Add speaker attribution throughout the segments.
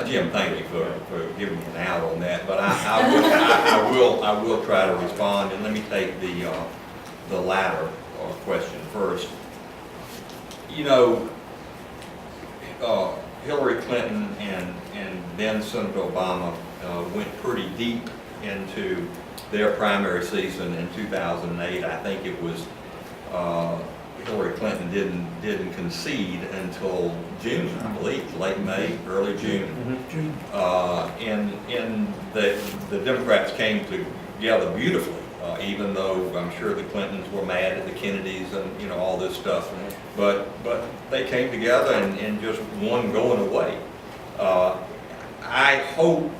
Speaker 1: Jim, thank you for giving me an out on that, but I will try to respond, and let me take the latter question first. You know, Hillary Clinton and then Senator Obama went pretty deep into their primary season in 2008. I think it was Hillary Clinton didn't concede until June, I believe, late May, early June.
Speaker 2: June.
Speaker 1: And the Democrats came together beautifully, even though I'm sure the Clintons were mad at the Kennedys and all this stuff. But they came together and just won going away. I hope,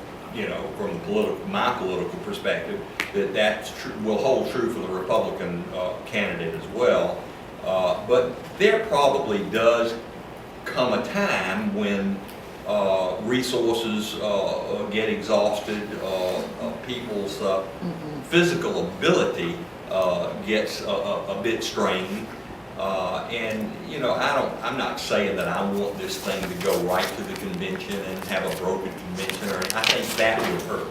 Speaker 1: from my political perspective, that will hold true for the Republican candidate as well. But there probably does come a time when resources get exhausted, people's physical ability gets a bit strained, and I'm not saying that I want this thing to go right to the convention and have a broken convention, or I think that would hurt.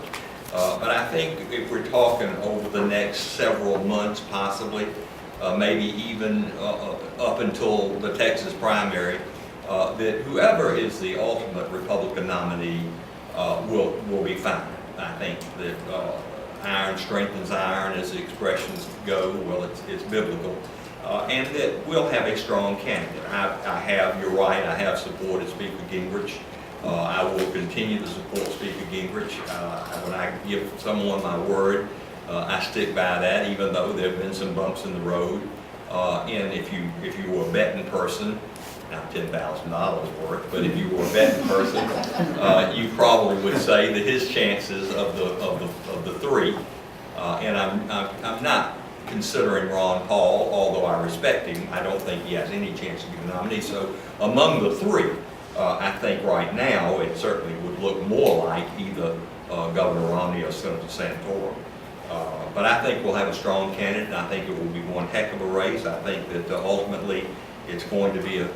Speaker 1: But I think if we're talking over the next several months, possibly, maybe even up until the Texas primary, that whoever is the ultimate Republican nominee will be fine. I think that iron strengthens iron, as the expressions go. Well, it's biblical. And that we'll have a strong candidate. You're right, I have supported Speaker Gingrich. I will continue to support Speaker Gingrich. When I give someone my word, I stick by that, even though there have been some bumps in the road. And if you were a betting person, not $10,000 worth, but if you were a betting person, you probably would say that his chances of the three, and I'm not considering Ron Paul, although I respect him. I don't think he has any chance to be the nominee. So among the three, I think right now it certainly would look more like either Governor Romney or Senator Santorum. But I think we'll have a strong candidate, and I think it will be one heck of a race. I think that ultimately it's going to be a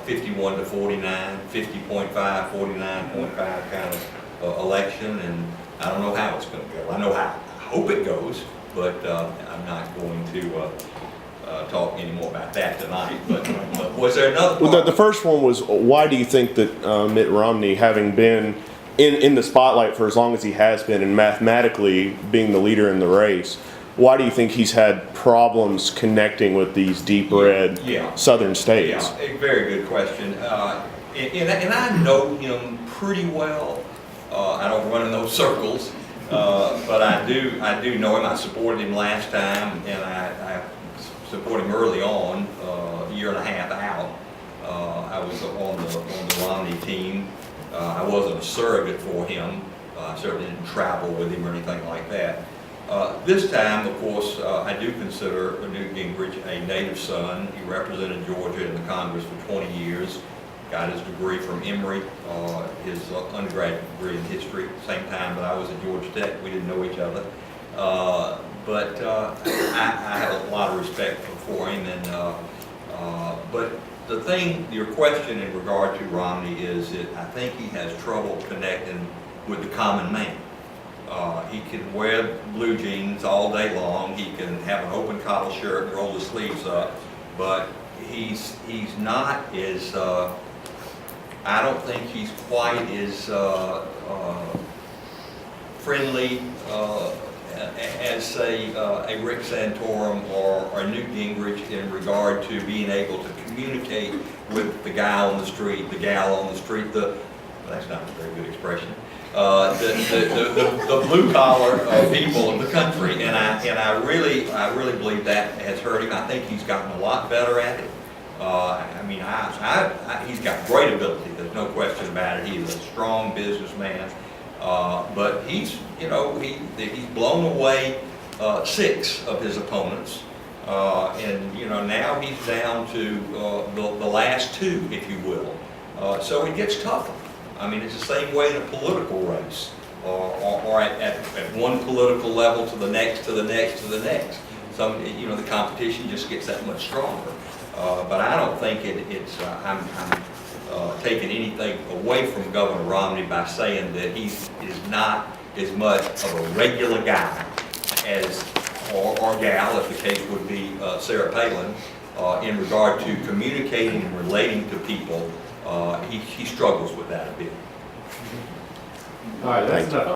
Speaker 1: 51 to 49, 50.5, 49.5 kind of election, and I don't know how it's going to go. I know how I hope it goes, but I'm not going to talk any more about that tonight. But was there another part?
Speaker 3: Well, the first one was, why do you think that Mitt Romney, having been in the spotlight for as long as he has been, and mathematically being the leader in the race, why do you think he's had problems connecting with these deep red southern states?
Speaker 1: Yeah, a very good question. And I know him pretty well. I don't run in those circles, but I do know him. I supported him last time, and I supported him early on, a year and a half out. I was on the Romney team. I wasn't a surrogate for him. I certainly didn't travel with him or anything like that. This time, of course, I do consider Newt Gingrich a native son. He represented Georgia in the Congress for 20 years, got his degree from Emory, his undergraduate degree in history, same time that I was at Georgia Tech. We didn't know each other. But I have a lot of respect for him. But the thing, your question in regard to Romney is that I think he has trouble connecting with the common man. He can wear blue jeans all day long. He can have an open collar shirt and roll his sleeves up, but he's not as, I don't think he's quite as friendly as, say, a Rick Santorum or Newt Gingrich in regard to being able to communicate with the guy on the street, the gal on the street, well, that's not a very good expression, the blue collar people in the country, and I really believe that has hurt him. I think he's gotten a lot better at it. He's got great ability. There's no question about it. He's a strong businessman, but he's blown away 6 of his opponents, and now he's down to the last 2, if you will. So it gets tougher. I mean, it's the same way in a political race, or at one political level to the next, to the next, to the next. The competition just gets that much stronger. But I don't think I'm taking anything away from Governor Romney by saying that he is not as much of a regular guy as, or gal, if the case would be Sarah Palin, in regard to communicating and relating to people. He struggles with that a bit.
Speaker 2: All right, that's enough.